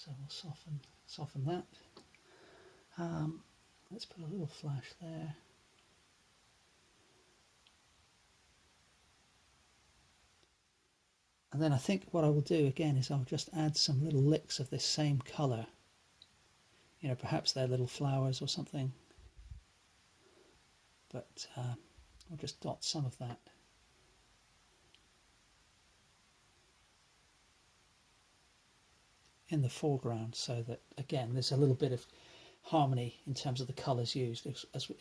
So we'll soften that. Let's put a little flash there. And then I think what I will do again is I'll just add some little licks of this same colour. You know, perhaps they're little flowers or something. But I'll just dot some of that. In the foreground, so that again there's a little bit of harmony in terms of the colours used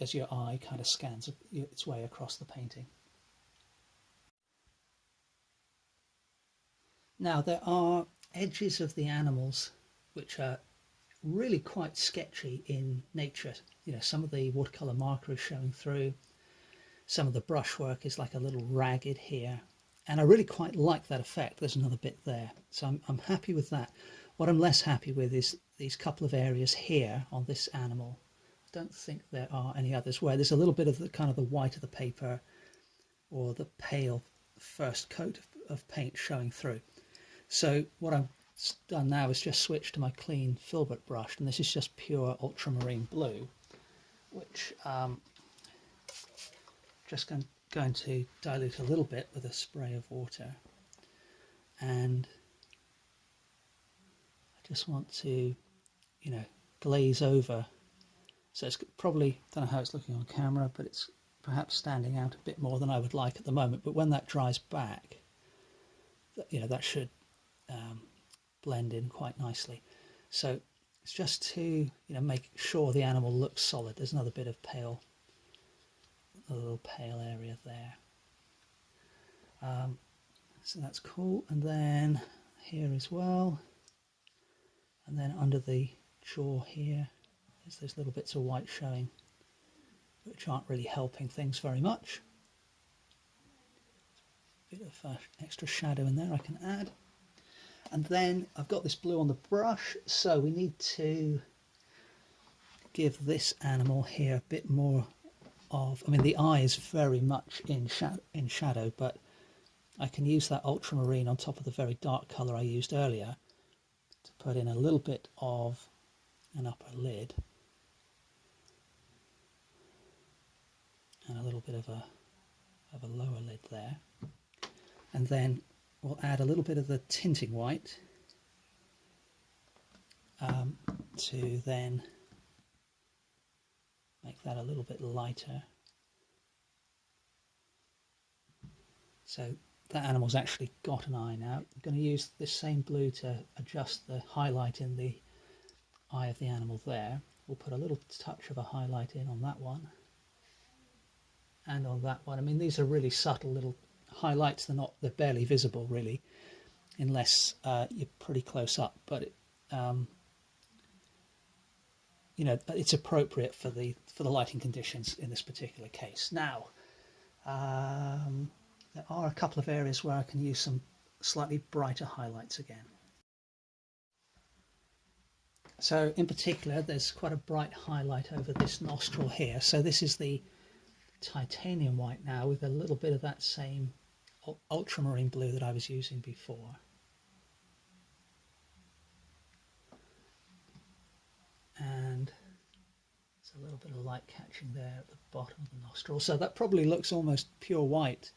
as your eye kind of scans its way across the painting. Now there are edges of the animals which are really quite sketchy in nature. You know, some of the watercolour marker is showing through, some of the brushwork is like a little ragged here, and I really quite like that effect. There's another bit there, so I'm happy with that. What I'm less happy with is these couple of areas here on this animal. I don't think there are any others where there's a little bit of the kind of the white of the paper or the pale first coat of paint showing through. So what I've done now is just switch to my clean filbert brush, and this is just pure ultramarine blue, which just going to dilute a little bit with a spray of water, and I just want to, you know, glaze over. So it's probably, don't know how it's looking on camera, but it's perhaps standing out a bit more than I would like at the moment. But when that dries back, you know, that should blend in quite nicely. So it's just to, you know, make sure the animal looks solid. There's another bit of pale, a little pale area there. So that's cool. And then here as well, and then under the jaw here, there's those little bits of white showing, which aren't really helping things very much. Bit of extra shadow in there I can add. And then I've got this blue on the brush, so we need to give this animal here a bit more of, I mean, the eye is very much in shadow, but I can use that ultramarine on top of the very dark colour I used earlier to put in a little bit of an upper lid and a little bit of a lower lid there. And then we'll add a little bit of the tinting white to then make that a little bit lighter. So that animal's actually got an eye now. I'm going to use this same blue to adjust the highlight in the eye of the animal there. We'll put a little touch of a highlight in on that one and on that one. I mean, these are really subtle little highlights. They're barely visible really, unless you're pretty close up, but it, you know, it's appropriate for the lighting conditions in this particular case. Now there are a couple of areas where I can use some slightly brighter highlights again. So in particular, there's quite a bright highlight over this nostril here. So this is the titanium white now with a little bit of that same ultramarine blue that I was using before. And there's a little bit of light catching there at the bottom of the nostril. So that probably looks almost pure white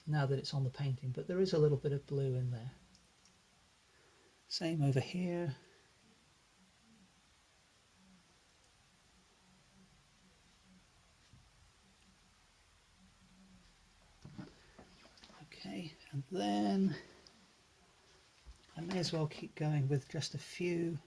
now that it's on the painting, but there is a little bit of blue in there. Same over here. Okay, and then I may as well keep going with just a few